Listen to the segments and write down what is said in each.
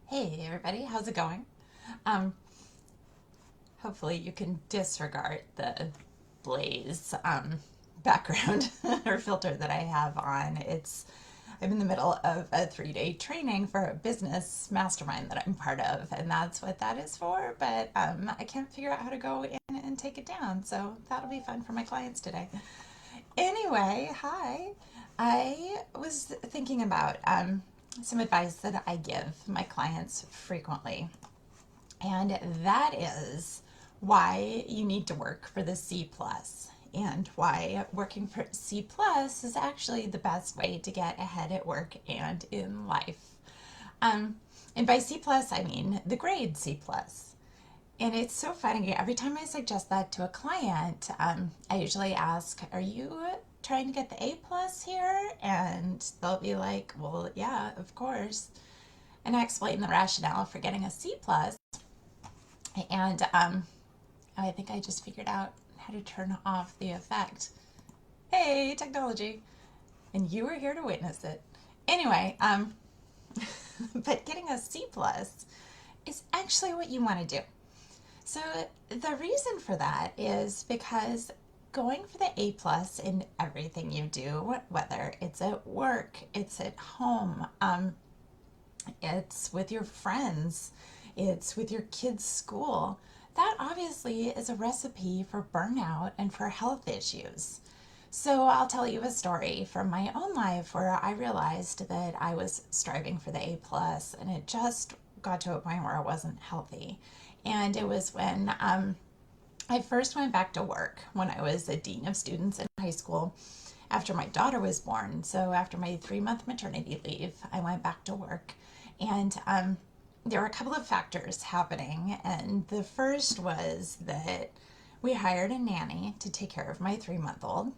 Hey everybody, how's it going? Um, Hopefully you can disregard the blaze background or filter that I have on. I'm in the middle of a 3-day training for a business mastermind that I'm part of, and that's what that is for. But I can't figure out how to go in and take it down, so that'll be fun for my clients today. Anyway, hi. I was thinking about some advice that I give my clients frequently. And that is why you need to work for the C plus and why working for C plus is actually the best way to get ahead at work and in life. Um, and by C plus, I mean the grade C plus. And it's so funny. Every time I suggest that to a client, I usually ask, "Are you trying to get the A plus here?" And they'll be like, "Well, yeah, of course." And I explain the rationale for getting a C plus, and I think I just figured out how to turn off the effect. Hey, technology. And you were here to witness it. Anyway, but getting a C plus is actually what you want to do. So the reason for that is because going for the A plus in everything you do, whether it's at work, it's at home, it's with your friends, it's with your kids' school, that obviously is a recipe for burnout and for health issues. So I'll tell you a story from my own life where I realized that I was striving for the A plus and it just got to a point where I wasn't healthy. And it was when I first went back to work when I was a dean of students in high school after my daughter was born. So after my 3-month maternity leave, I went back to work. And there were a couple of factors happening. And the first was that we hired a nanny to take care of my 3-month-old.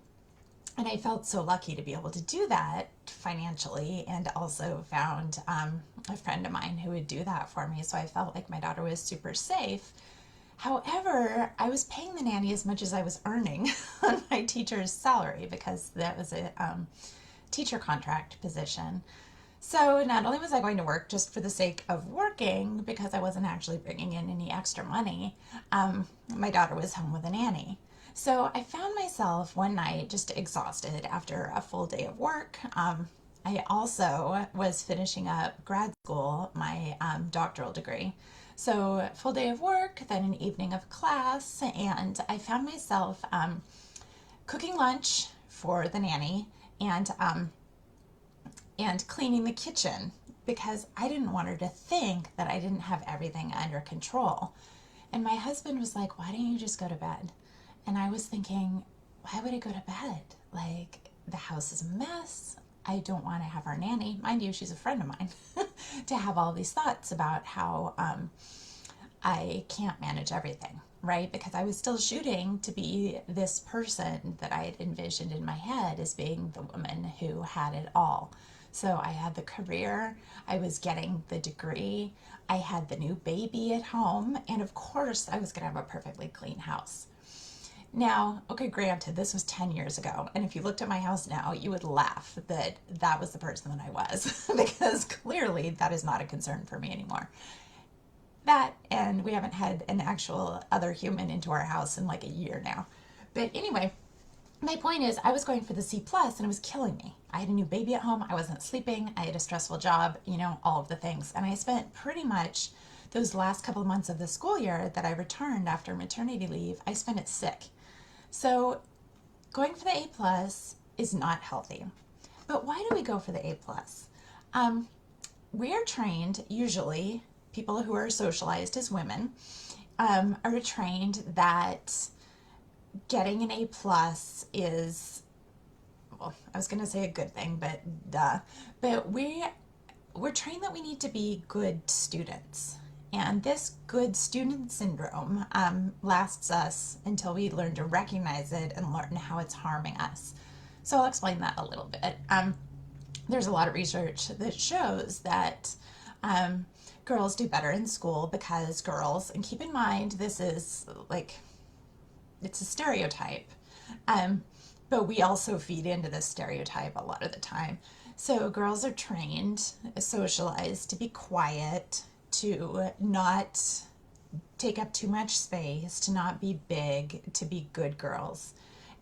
And I felt so lucky to be able to do that financially, and also found a friend of mine who would do that for me. So I felt like my daughter was super safe. However, I was paying the nanny as much as I was earning on my teacher's salary because that was a teacher contract position. So not only was I going to work just for the sake of working because I wasn't actually bringing in any extra money, my daughter was home with a nanny. So I found myself one night just exhausted after a full day of work. I also was finishing up grad school, my doctoral degree. So full day of work, then an evening of class, and I found myself cooking lunch for the nanny and cleaning the kitchen because I didn't want her to think that I didn't have everything under control. And my husband was like, "Why don't you just go to bed?" And I was thinking, why would I go to bed? Like, the house is a mess. I don't want to have our nanny, mind you, she's a friend of mine, to have all these thoughts about how I can't manage everything, right? Because I was still shooting to be this person that I had envisioned in my head as being the woman who had it all. So I had the career, I was getting the degree, I had the new baby at home, and of course I was going to have a perfectly clean house. Now, okay, granted, this was 10 years ago, and if you looked at my house now, you would laugh that that was the person that I was, because clearly that is not a concern for me anymore. That, and we haven't had an actual other human into our house in like a year now. But anyway, my point is, I was going for the C plus, and it was killing me. I had a new baby at home. I wasn't sleeping. I had a stressful job. All of the things. And I spent pretty much those last couple of months of the school year that I returned after maternity leave. I spent it sick. So going for the A plus is not healthy. But why do we go for the A plus? We are trained, usually people who are socialized as women, are trained that getting an A plus is, well, I was going to say a good thing, but duh. But we're trained that we need to be good students. And this good student syndrome lasts us until we learn to recognize it and learn how it's harming us. So I'll explain that a little bit. There's a lot of research that shows that girls do better in school because girls, and keep in mind, this is like, it's a stereotype. Um, but we also feed into this stereotype a lot of the time. So girls are trained, socialized to be quiet, to not take up too much space, to not be big, to be good girls.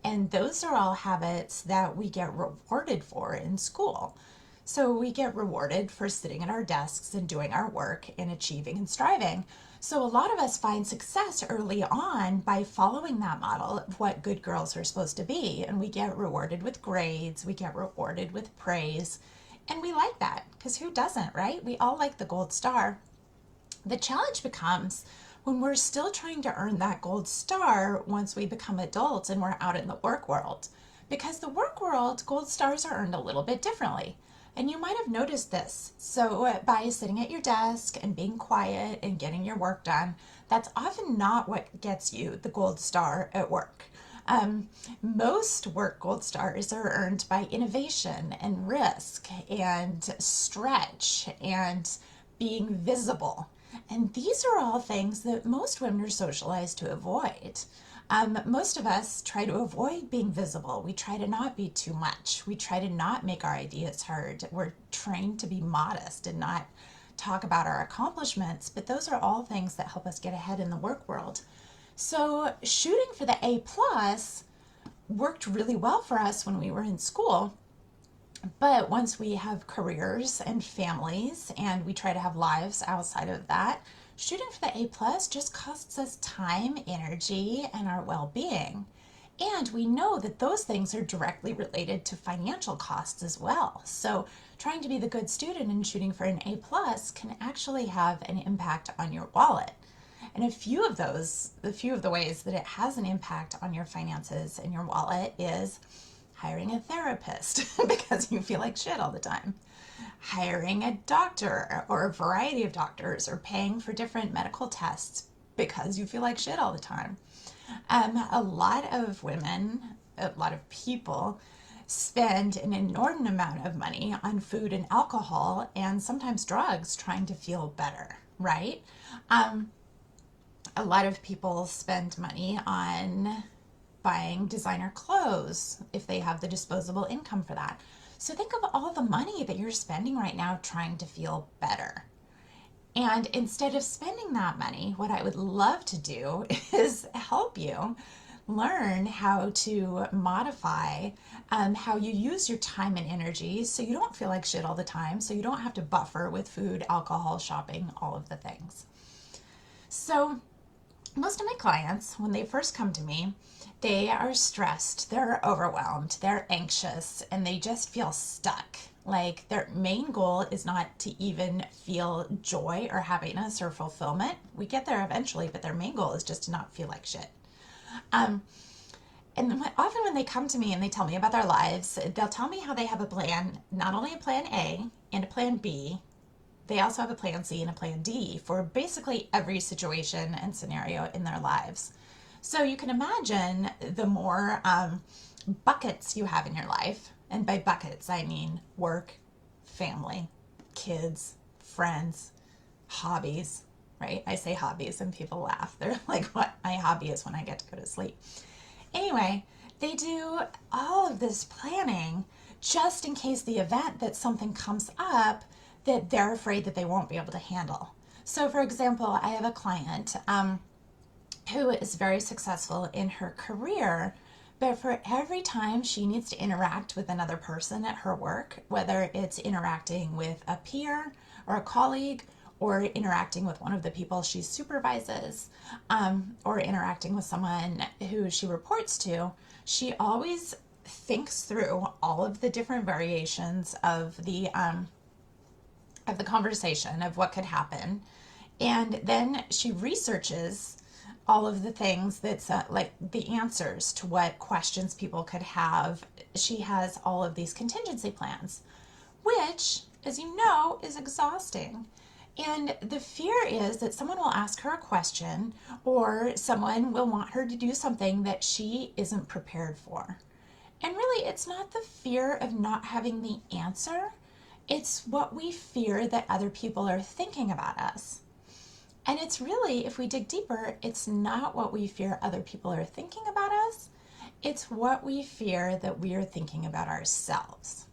And those are all habits that we get rewarded for in school. So we get rewarded for sitting at our desks and doing our work and achieving and striving. So a lot of us find success early on by following that model of what good girls are supposed to be. And we get rewarded with grades, we get rewarded with praise. And we like that because who doesn't, right? We all like the gold star. The challenge becomes when we're still trying to earn that gold star once we become adults and we're out in the work world. Because the work world, gold stars are earned a little bit differently. And you might have noticed this. So by sitting at your desk and being quiet and getting your work done, that's often not what gets you the gold star at work. Most work gold stars are earned by innovation and risk and stretch and being visible. And these are all things that most women are socialized to avoid. Most of us try to avoid being visible. We try to not be too much. We try to not make our ideas heard. We're trained to be modest and not talk about our accomplishments, but those are all things that help us get ahead in the work world. So shooting for the A plus worked really well for us when we were in school. But once we have careers and families and we try to have lives outside of that, shooting for the A plus just costs us time, energy, and our well-being. And we know that those things are directly related to financial costs as well. So trying to be the good student and shooting for an A plus can actually have an impact on your wallet. And a few of the ways that it has an impact on your finances and your wallet is hiring a therapist because you feel like shit all the time, hiring a doctor or a variety of doctors, or paying for different medical tests because you feel like shit all the time. A lot of women, a lot of people spend an inordinate amount of money on food and alcohol and sometimes drugs trying to feel better, right? A lot of people spend money on buying designer clothes if they have the disposable income for that. So think of all the money that you're spending right now trying to feel better. And instead of spending that money, what I would love to do is help you learn how to modify how you use your time and energy so you don't feel like shit all the time, so you don't have to buffer with food, alcohol, shopping, all of the things. So most of my clients, when they first come to me, they are stressed, they're overwhelmed, they're anxious, and they just feel stuck. Like their main goal is not to even feel joy or happiness or fulfillment. We get there eventually, but their main goal is just to not feel like shit. And often when they come to me and they tell me about their lives, they'll tell me how they have a plan, not only a plan A and a plan B, they also have a plan C and a plan D for basically every situation and scenario in their lives. So you can imagine the more buckets you have in your life, and by buckets I mean work, family, kids, friends, hobbies, right? I say hobbies and people laugh. They're like, what? My hobby is when I get to go to sleep. Anyway, they do all of this planning just in case the event that something comes up that they're afraid that they won't be able to handle. So for example, I have a client who is very successful in her career, but for every time she needs to interact with another person at her work, whether it's interacting with a peer or a colleague, or interacting with one of the people she supervises, or interacting with someone who she reports to, she always thinks through all of the different variations of the conversation of what could happen, and then she researches all of the things that's like the answers to what questions people could have. She has all of these contingency plans, which, as you know, is exhausting. And the fear is that someone will ask her a question or someone will want her to do something that she isn't prepared for. And really, it's not the fear of not having the answer, it's what we fear that other people are thinking about us. And it's really, if we dig deeper, it's not what we fear other people are thinking about us, it's what we fear that we are thinking about ourselves.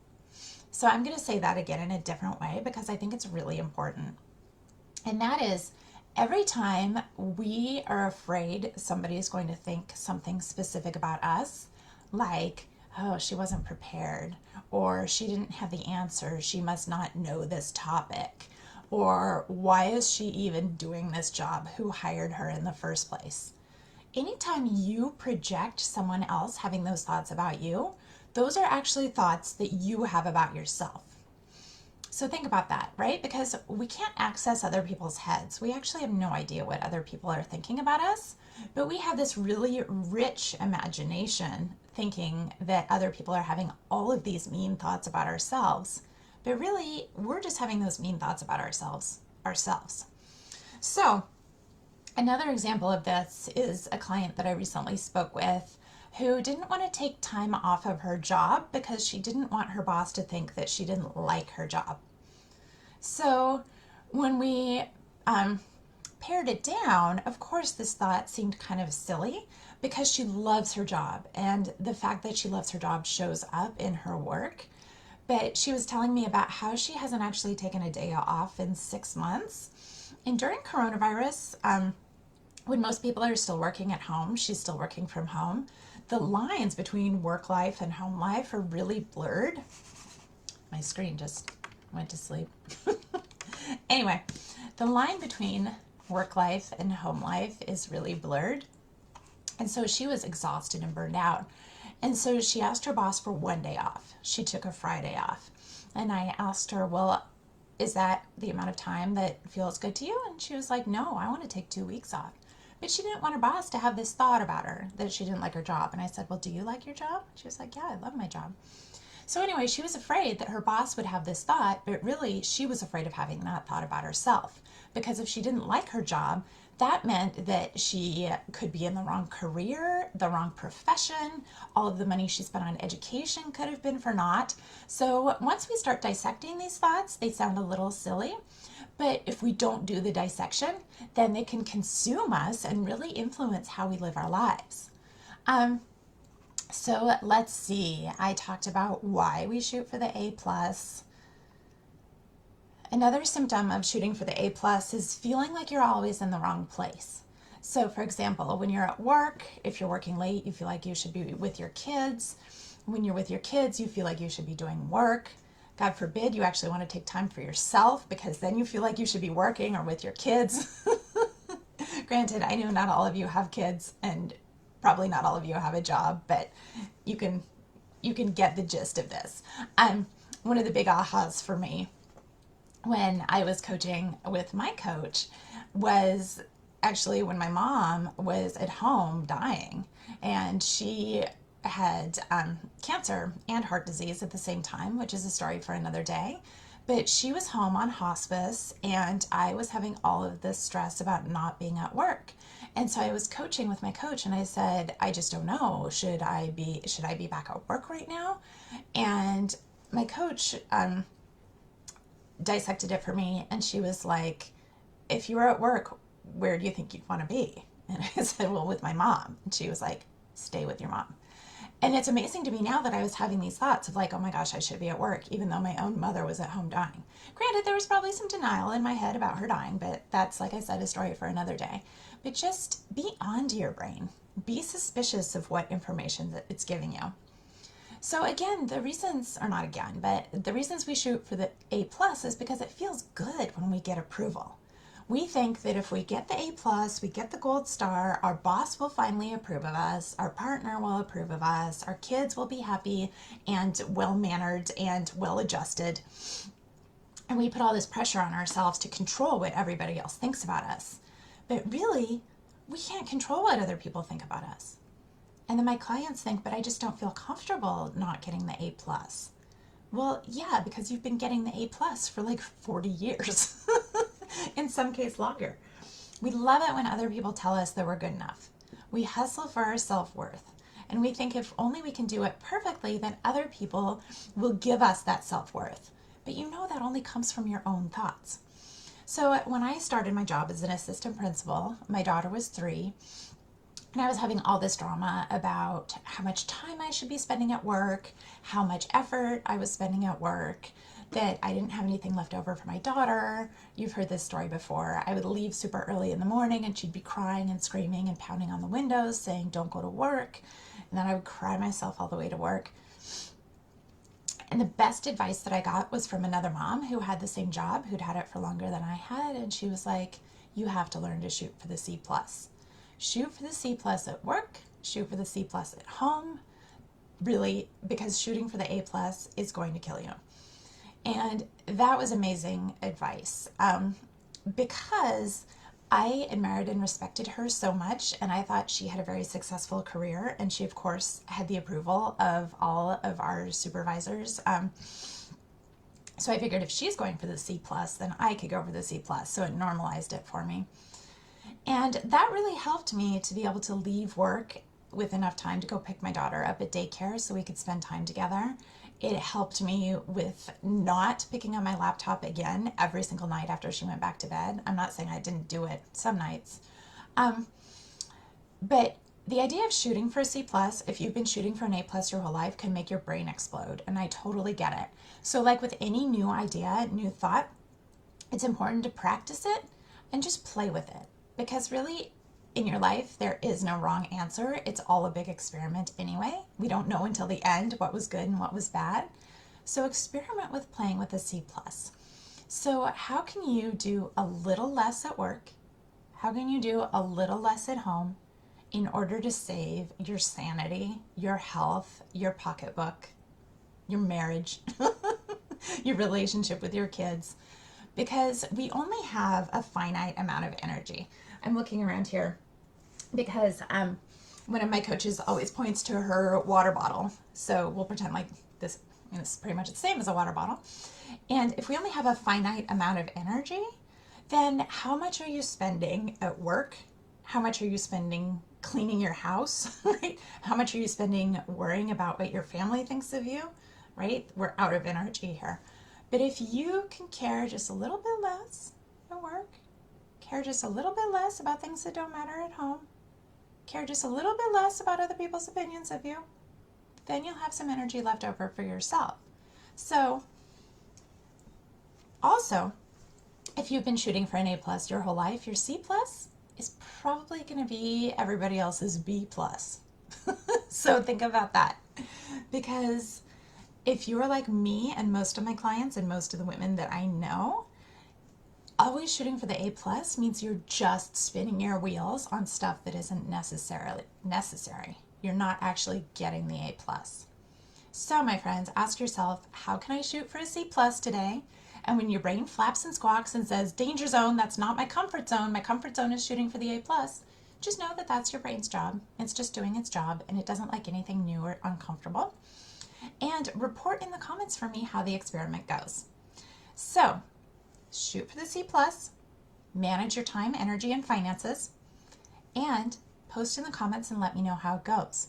So I'm going to say that again in a different way because I think it's really important. And that is every time we are afraid somebody is going to think something specific about us, like, oh, she wasn't prepared, or she didn't have the answer, she must not know this topic, or why is she even doing this job? Who hired her in the first place? Anytime you project someone else having those thoughts about you, those are actually thoughts that you have about yourself. So think about that, right? Because we can't access other people's heads. We actually have no idea what other people are thinking about us, but we have this really rich imagination thinking that other people are having all of these mean thoughts about ourselves. But really, we're just having those mean thoughts about ourselves. So, another example of this is a client that I recently spoke with who didn't want to take time off of her job because she didn't want her boss to think that she didn't like her job. So when we pared it down, of course, this thought seemed kind of silly because she loves her job, and the fact that she loves her job shows up in her work. But she was telling me about how she hasn't actually taken a day off in 6 months. And during coronavirus, when most people are still working at home, she's still working from home. The lines between work life and home life are really blurred. My screen just went to sleep. Anyway, the line between work life and home life is really blurred. And so she was exhausted and burned out. And so she asked her boss for one day off. She took a Friday off. And I asked her, well, is that the amount of time that feels good to you? And she was like, no, I want to take 2 weeks off. But she didn't want her boss to have this thought about her that she didn't like her job. And I said, well, do you like your job? She was like, yeah, I love my job. So anyway, she was afraid that her boss would have this thought, but really she was afraid of having that thought about herself. Because if she didn't like her job, that meant that she could be in the wrong career, the wrong profession. All of the money she spent on education could have been for naught. So once we start dissecting these thoughts, they sound a little silly. But if we don't do the dissection, then they can consume us and really influence how we live our lives. So let's see. I talked about why we shoot for the A plus. Another symptom of shooting for the A plus is feeling like you're always in the wrong place. So for example, when you're at work, if you're working late, you feel like you should be with your kids. When you're with your kids, you feel like you should be doing work. God forbid you actually want to take time for yourself, because then you feel like you should be working or with your kids. Granted, I know not all of you have kids and probably not all of you have a job, but you can get the gist of this. One of the big ahas for me when I was coaching with my coach was actually when my mom was at home dying, and she had cancer and heart disease at the same time, which is a story for another day. But she was home on hospice, and I was having all of this stress about not being at work. And so I was coaching with my coach, and I said, I just don't know. Should I be back at work right now? And my coach dissected it for me, and she was like, if you were at work, where do you think you'd want to be? And I said, well, with my mom. And she was like, stay with your mom. And it's amazing to me now that I was having these thoughts of like, oh my gosh, I should be at work, even though my own mother was at home dying. Granted, there was probably some denial in my head about her dying, but that's, like I said, a story for another day. But just be onto your brain. Be suspicious of what information that it's giving you. So again, the reasons we shoot for the A plus is because it feels good when we get approval. We think that if we get the A plus, we get the gold star, our boss will finally approve of us, our partner will approve of us, our kids will be happy and well-mannered and well-adjusted. And we put all this pressure on ourselves to control what everybody else thinks about us. But really, we can't control what other people think about us. And then my clients think, but I just don't feel comfortable not getting the A plus. Well, yeah, because you've been getting the A plus for like 40 years. In some case longer. We love it when other people tell us that we're good enough. We hustle for our self-worth, and we think if only we can do it perfectly, then other people will give us that self-worth. But you know that only comes from your own thoughts. So when I started my job as an assistant principal, my daughter was 3, and I was having all this drama about how much time I should be spending at work, how much effort I was spending at work, that I didn't have anything left over for my daughter. You've heard this story before. I would leave super early in the morning and she'd be crying and screaming and pounding on the windows saying, don't go to work. And then I would cry myself all the way to work. And the best advice that I got was from another mom who had the same job, who'd had it for longer than I had. And she was like, you have to learn to shoot for the C+. Shoot for the C+ at work, shoot for the C+ at home, really, because shooting for the A+ is going to kill you. And that was amazing advice, because I admired and respected her so much, and I thought she had a very successful career, and she, of course, had the approval of all of our supervisors. So I figured if she's going for the C+, then I could go for the C+, so it normalized it for me. And that really helped me to be able to leave work with enough time to go pick my daughter up at daycare so we could spend time together. It helped me with not picking up my laptop again every single night after she went back to bed. I'm not saying I didn't do it some nights. But the idea of shooting for a C+, if you've been shooting for an A+ your whole life, can make your brain explode. And I totally get it. So like with any new idea, new thought, it's important to practice it and just play with it. Because really, in your life, there is no wrong answer. It's all a big experiment anyway. We don't know until the end what was good and what was bad. So experiment with playing with a C+. So how can you do a little less at work? How can you do a little less at home in order to save your sanity, your health, your pocketbook, your marriage, your relationship with your kids? Because we only have a finite amount of energy. I'm looking around here because one of my coaches always points to her water bottle. So we'll pretend like this is pretty much the same as a water bottle. And if we only have a finite amount of energy, then how much are you spending at work? How much are you spending cleaning your house, right? How much are you spending worrying about what your family thinks of you, right? We're out of energy here. But if you can care just a little bit less at work, care just a little bit less about things that don't matter at home, care just a little bit less about other people's opinions of you, then you'll have some energy left over for yourself. So also, if you've been shooting for an A+ your whole life, your C+ is probably going to be everybody else's B+. So think about that. Because if you're like me and most of my clients and most of the women that I know, always shooting for the A+ means you're just spinning your wheels on stuff that isn't necessarily necessary. You're not actually getting the A+. So my friends, ask yourself, how can I shoot for a C+ today? And when your brain flaps and squawks and says, danger zone, that's not my comfort zone. My comfort zone is shooting for the A+. Just know that that's your brain's job. It's just doing its job, and it doesn't like anything new or uncomfortable. And report in the comments for me how the experiment goes. So shoot for the C+, manage your time, energy, and finances, and post in the comments and let me know how it goes.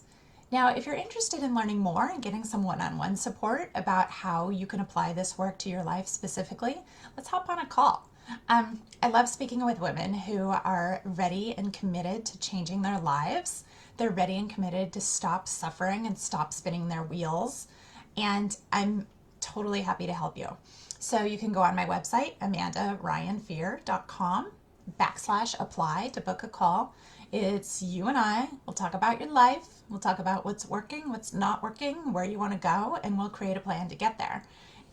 Now, if you're interested in learning more and getting some one-on-one support about how you can apply this work to your life specifically, let's hop on a call. I love speaking with women who are ready and committed to changing their lives. They're ready and committed to stop suffering and stop spinning their wheels. And I'm totally happy to help you. So you can go on my website, amandaryanfear.com/apply to book a call. It's you and I. We'll talk about your life. We'll talk about what's working, what's not working, where you want to go, and we'll create a plan to get there.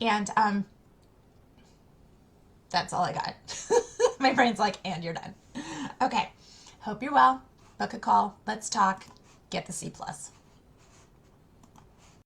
And that's all I got. My brain's like, and you're done. Okay. Hope you're well. Book a call. Let's talk. Get the C+.